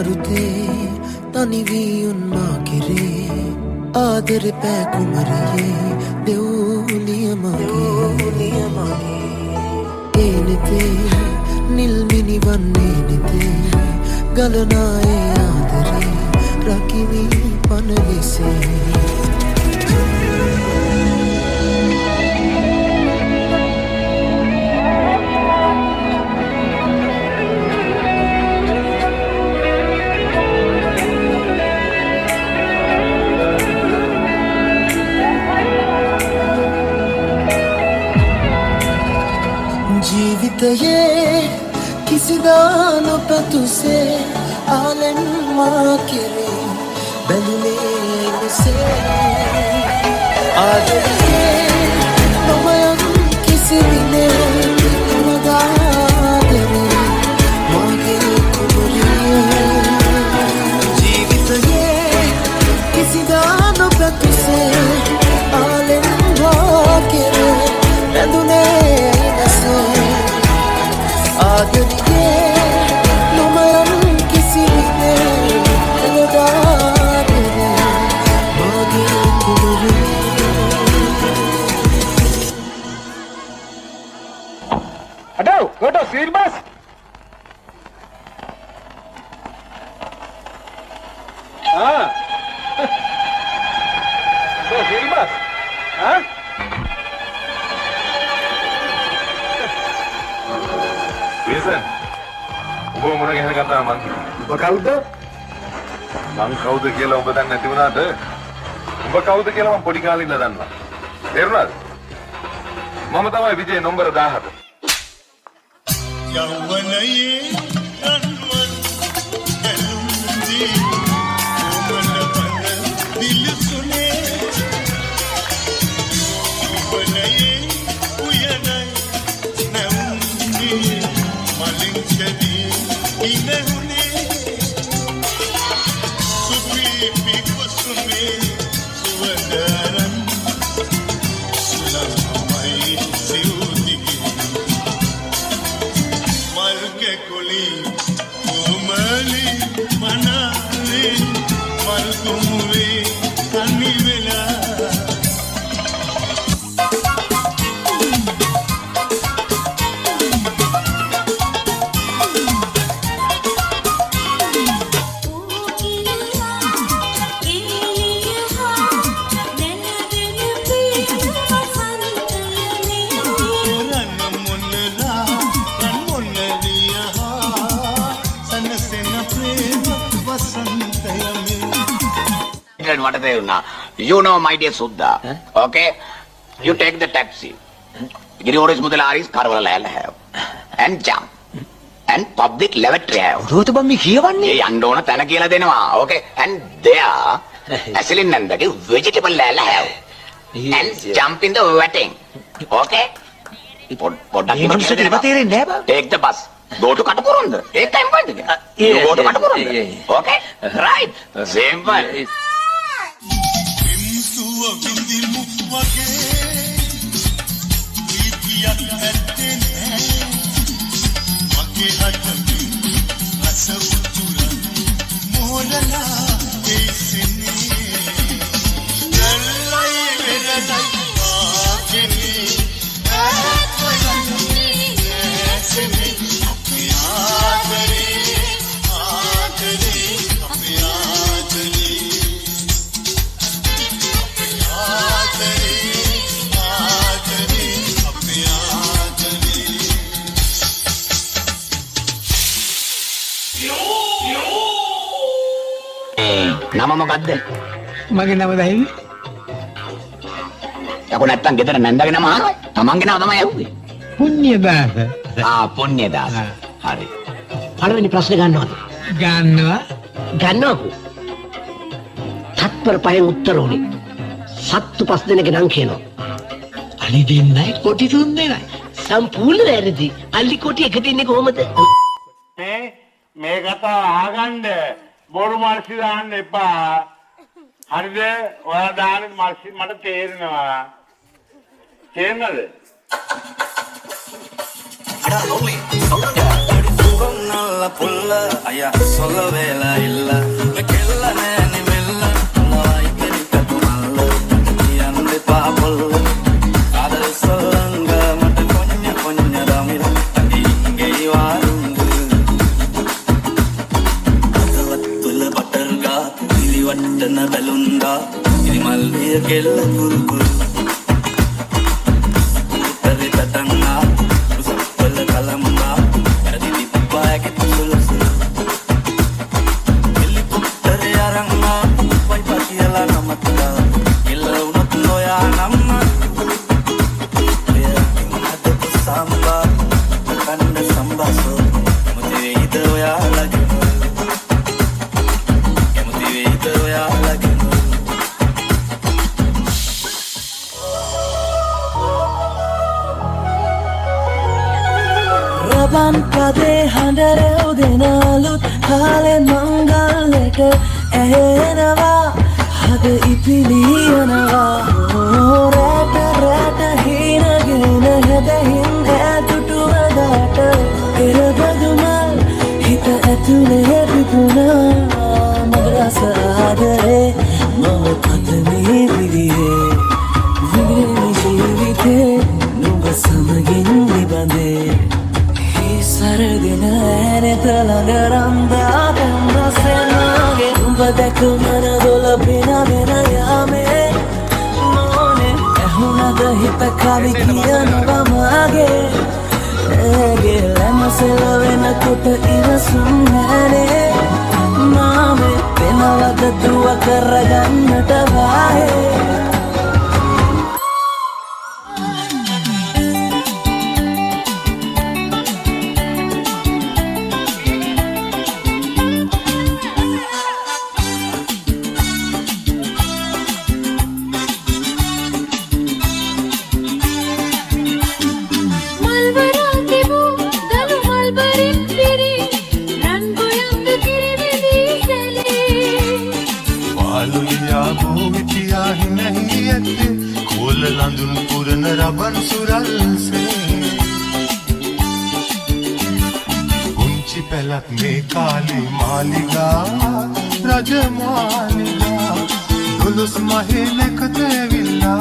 අමාරුතේ තනිවී උන්මා කෙරේ ආදර පෑ කුමරියේ දෙව්ලිය මගේ ඒ නෙතේ නිල්මිනි වන්නේ නෙතේ ගලනායේ ආදරේ රකිවි පනවිසේ ජීවිතයේ කිසිදා නොපැතුසේ ආලෙන් මා කෙරේ බැලුනේ මෙසේ ආදරේ නොමයන් කිසිවිනේ නොමගාදරේ මාගේ කුමරිය ජීවිතයේ කිසිදා නොපැතුසේ ආලෙන් මා කෙරේ බැලුනේ ආදරේ නොමයන් කිසිවිනේ නොමගාදරේ මාගේ කුමරිය Adau, go to Sir Bus. Go Sir Bus. Wilson, ubo muna gihana kata man. Uba kawuda? Man kawuda කියලා ඔබ දන්නේ නැති වුණාට උඹ කවුද කියලා මම පොඩි කාලේ ඉඳලා දන්නවා. තේරුණාද? මම තමයි Vije number 17. යවනයේ රන්වන් ඇලුම්දී ඔබන බඳ දිල් සුනේ ඔබනයේ උයනයි නැවුම්දී මලින් කදී ඉනහුනේ සුපි පිකුසුමේ සුවදරන් සුලම්මයි සිවුදිගේ Marke koli, umali manale, markumure kanivela. What are they now? You know, my dear Sudha. Okay? You take the taxi. Girigoris Mudalaris Karvala have. And jump. And public lavatory have. රෝතබම්මි කියවන්නේ යන්න ඕන තැන කියලා දෙනවා. Okay? And there, Asilin Nandaki vegetable lala have. And jump in the wetting. Okay? Take the bus. Go to Katapurunda. Take time point again. You go to Katapurunda. Okay? Right. Simple. Suwa bindimu wage, ipiya ettene, wage hatami asavutura, molala esene, nallai vedanai aakene, aatmayani esene, api aadare, aadare, api aadare. නම මොකද්ද? මගේ නම දහිවි. යකෝ නැත්තම් ගෙදර නැන්දගේ නම අහනවා. තමන්ගේ නම තමයි ඇහුවේ. පුණ්‍යදාස. පුණ්‍යදාස. හරි. පළවෙනි ප්‍රශ්නේ ගන්නවද? ගන්නවා. ගන්නවකෝ. තත්පර පහෙන් උත්තර උනේ. සත්තු 5 දෙනෙක්ගේ නම් කියනවා. අලි දෙන්නයි කොටි 3 දෙනයි. සම්පූර්ණ වැරදි. අලි කොටි එක දෙන්නේ කොහමද? මේ කතාව අහගන්න බොරු මාර්සි දාන්න එපා. හරිද? ඔයා දාන මාර්සි මට තේරෙනවා. තේරෙනවද? நல்ல புள்ள ஐயா சொல்ல வேலை இல்ல கெல்ல நேனி மெல்ல வாய்க்கு கட்டுமல்ல அந்த பாப்புள்ள காதல் சொல்லுங்க மட்டும் கொஞ்சம் கொஞ்சம் தமிழ் இங்கே வாருங்க அதுவத்துல பட்டர்கா இலி வட்டன பெலுந்தா இது மல்லிய கெல்ல குறுக்குறு தட்டங்கா சொல்ல கலம்பா රබන් පදේ හඬරෙව් දෙනාලුත් කාලෙ මංගල්ලට ඇහෙනවා හද ඉපිලියනවා රැට රැට හීනගෙන හැදහින් ඇතුටුවදාට එරබදුමල් හිත ඇතුලේ පිපුණා මදරස ආදරේ මම පතමේ විදිහේ විග්‍රේ ජීවිතේ නුඹ සමගින් නිබඳේ සරදින ඇනෙත ළඟරන්දා පෙම්රසෙනගේ උඹ දැක මන දොල පිනවෙන යාමේ නෝනේ ඇහුණද හිත කවි කියනවා මාගේ ඇගේ ලැමසෙල වෙනකොට ඉවසුම් නැනේ මාමේ පෙනවද දුව කරගන්නට වායේ लंदन पूरन रबन सुरल से उंची पलक में काली मालिगा रज मालिगा दुलुस महीने कते विल्ला